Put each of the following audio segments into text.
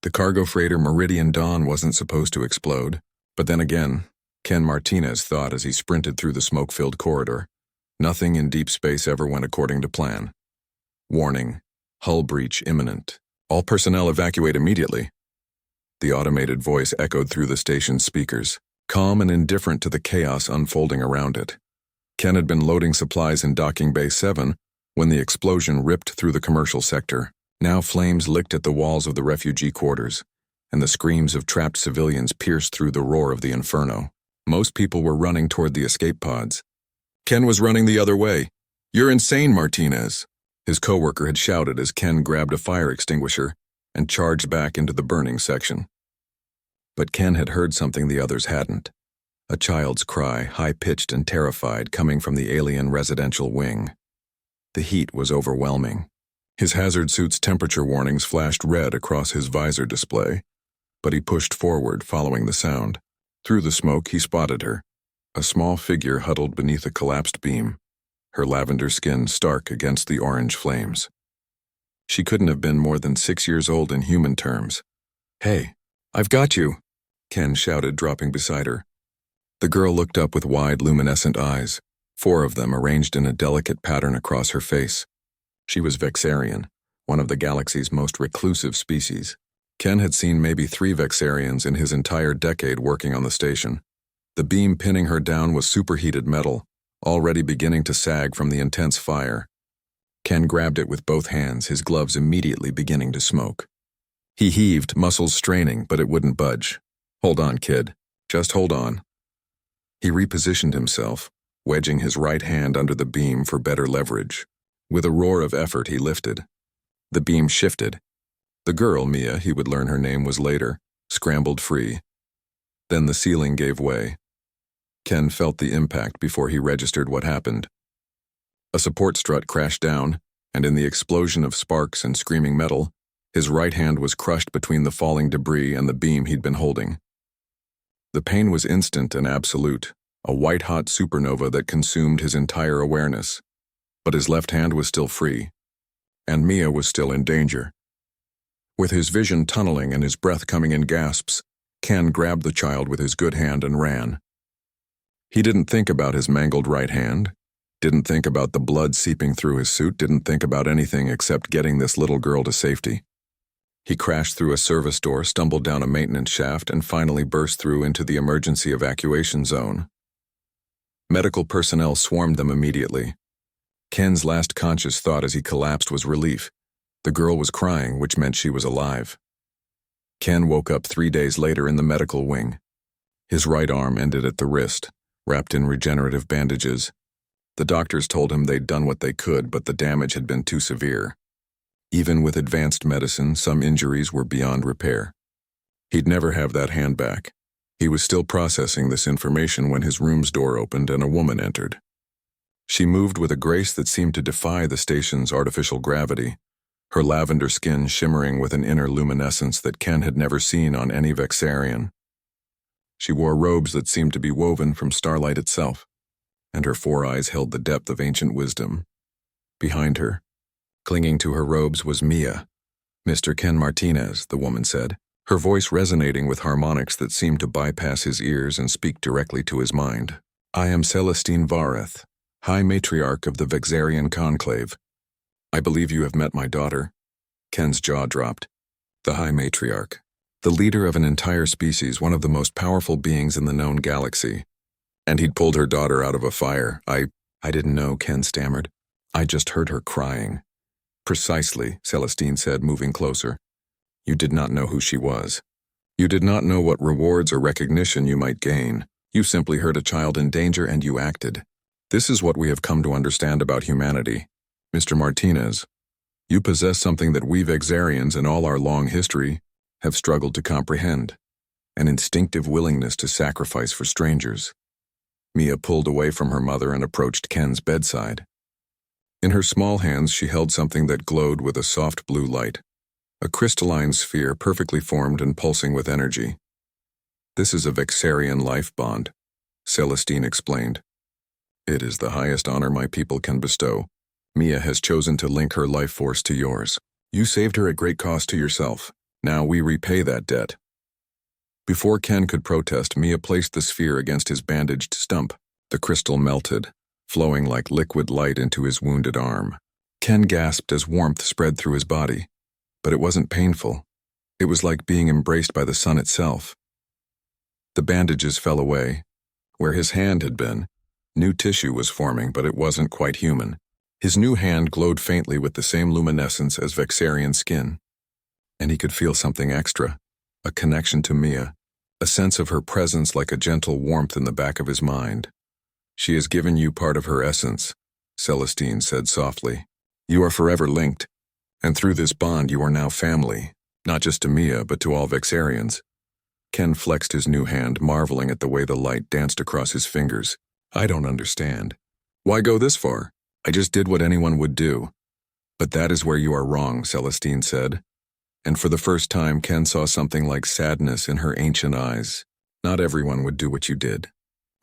The cargo freighter Meridian Dawn wasn't supposed to explode, but then again, Ken Martinez thought as he sprinted through the smoke-filled corridor. Nothing in deep space ever went according to plan. Warning, hull breach imminent. All personnel evacuate immediately. The automated voice echoed through the station's speakers, calm and indifferent to the chaos unfolding around it. Ken had been loading supplies in Docking Bay 7 when the explosion ripped through the commercial sector. Now flames licked at the walls of the refugee quarters, and the screams of trapped civilians pierced through the roar of the inferno. Most people were running toward the escape pods. Ken was running the other way. "You're insane, Martinez," his coworker had shouted as Ken grabbed a fire extinguisher and charged back into the burning section. But Ken had heard something the others hadn't. A child's cry, high-pitched and terrified, coming from the alien residential wing. The heat was overwhelming. His hazard suit's temperature warnings flashed red across his visor display, but he pushed forward, following the sound. Through the smoke, he spotted her, a small figure huddled beneath a collapsed beam, her lavender skin stark against the orange flames. She couldn't have been more than 6 years old in human terms. "Hey, I've got you," Ken shouted, dropping beside her. The girl looked up with wide, luminescent eyes, 4 of them arranged in a delicate pattern across her face. She was Vexarian, one of the galaxy's most reclusive species. Ken had seen maybe 3 Vexarians in his entire decade working on the station. The beam pinning her down was superheated metal, already beginning to sag from the intense fire. Ken grabbed it with both hands, his gloves immediately beginning to smoke. He heaved, muscles straining, but it wouldn't budge. "Hold on, kid. Just hold on." He repositioned himself, wedging his right hand under the beam for better leverage. With a roar of effort, he lifted. The beam shifted. The girl, Mia, he would learn her name was later, scrambled free. Then the ceiling gave way. Ken felt the impact before he registered what happened. A support strut crashed down, and in the explosion of sparks and screaming metal, his right hand was crushed between the falling debris and the beam he'd been holding. The pain was instant and absolute, a white-hot supernova that consumed his entire awareness. But his left hand was still free, and Mia was still in danger. With his vision tunneling and his breath coming in gasps, Ken grabbed the child with his good hand and ran. He didn't think about his mangled right hand, didn't think about the blood seeping through his suit, didn't think about anything except getting this little girl to safety. He crashed through a service door, stumbled down a maintenance shaft, and finally burst through into the emergency evacuation zone. Medical personnel swarmed them immediately. Ken's last conscious thought as he collapsed was relief. The girl was crying, which meant she was alive. Ken woke up 3 days later in the medical wing. His right arm ended at the wrist, wrapped in regenerative bandages. The doctors told him they'd done what they could, but the damage had been too severe. Even with advanced medicine, some injuries were beyond repair. He'd never have that hand back. He was still processing this information when his room's door opened and a woman entered. She moved with a grace that seemed to defy the station's artificial gravity, her lavender skin shimmering with an inner luminescence that Ken had never seen on any Vexarian. She wore robes that seemed to be woven from starlight itself, and her 4 eyes held the depth of ancient wisdom. Behind her, clinging to her robes, was Mia. "Mr. Ken Martinez," the woman said, her voice resonating with harmonics that seemed to bypass his ears and speak directly to his mind. "I am Celestine Vareth, High Matriarch of the Vexarian Conclave. I believe you have met my daughter." Ken's jaw dropped. The High Matriarch, the leader of an entire species, one of the most powerful beings in the known galaxy. And he'd pulled her daughter out of a fire. I didn't know," Ken stammered. "I just heard her crying." "Precisely," Celestine said, moving closer. "You did not know who she was. You did not know what rewards or recognition you might gain. You simply heard a child in danger and you acted. This is what we have come to understand about humanity. Mr. Martinez, you possess something that we Vexarians in all our long history have struggled to comprehend, an instinctive willingness to sacrifice for strangers." Mia pulled away from her mother and approached Ken's bedside. In her small hands she held something that glowed with a soft blue light, a crystalline sphere perfectly formed and pulsing with energy. "This is a Vexarian life bond," Celestine explained. "It is the highest honor my people can bestow. Mia has chosen to link her life force to yours. You saved her at great cost to yourself. Now we repay that debt." Before Ken could protest, Mia placed the sphere against his bandaged stump. The crystal melted, flowing like liquid light into his wounded arm. Ken gasped as warmth spread through his body, but it wasn't painful. It was like being embraced by the sun itself. The bandages fell away. Where his hand had been, new tissue was forming, but it wasn't quite human. His new hand glowed faintly with the same luminescence as Vexarian skin. And he could feel something extra, a connection to Mia, a sense of her presence like a gentle warmth in the back of his mind. "She has given you part of her essence," Celestine said softly. "You are forever linked, and through this bond you are now family, not just to Mia, but to all Vexarians." Ken flexed his new hand, marveling at the way the light danced across his fingers. "I don't understand. Why go this far? I just did what anyone would do." "But that is where you are wrong," Celestine said. And for the first time, Ken saw something like sadness in her ancient eyes. "Not everyone would do what you did.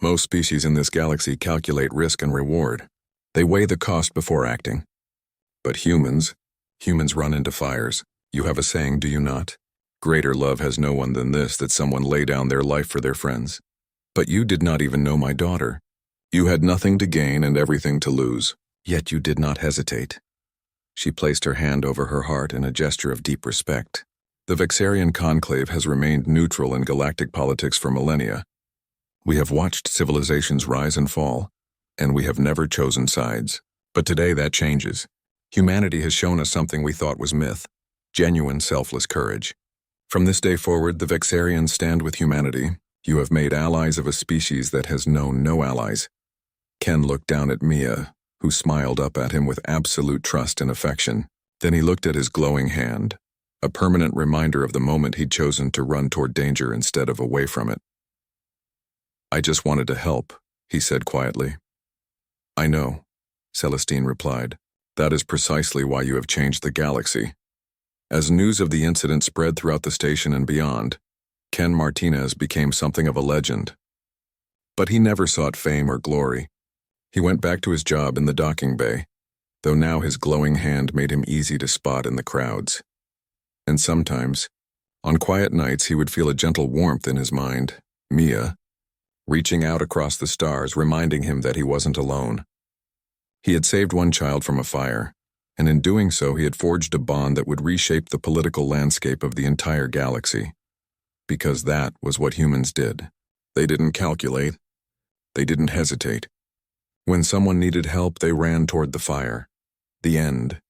Most species in this galaxy calculate risk and reward. They weigh the cost before acting. But humans run into fires. You have a saying, do you not? Greater love has no one than this, that someone lay down their life for their friends. But you did not even know my daughter. You had nothing to gain and everything to lose. Yet you did not hesitate." She placed her hand over her heart in a gesture of deep respect. "The Vexarian conclave has remained neutral in galactic politics for millennia. We have watched civilizations rise and fall, and we have never chosen sides. But today that changes. Humanity has shown us something we thought was myth, genuine selfless courage. From this day forward, the Vexarians stand with humanity. You have made allies of a species that has known no allies." Ken looked down at Mia, who smiled up at him with absolute trust and affection. Then he looked at his glowing hand, a permanent reminder of the moment he'd chosen to run toward danger instead of away from it. "I just wanted to help," he said quietly. "I know," Celestine replied. "That is precisely why you have changed the galaxy." As news of the incident spread throughout the station and beyond, Ken Martinez became something of a legend. But he never sought fame or glory. He went back to his job in the docking bay, though now his glowing hand made him easy to spot in the crowds. And sometimes, on quiet nights, he would feel a gentle warmth in his mind, Mia, reaching out across the stars, reminding him that he wasn't alone. He had saved one child from a fire, and in doing so he had forged a bond that would reshape the political landscape of the entire galaxy. Because that was what humans did. They didn't calculate. They didn't hesitate. When someone needed help, they ran toward the fire. The end.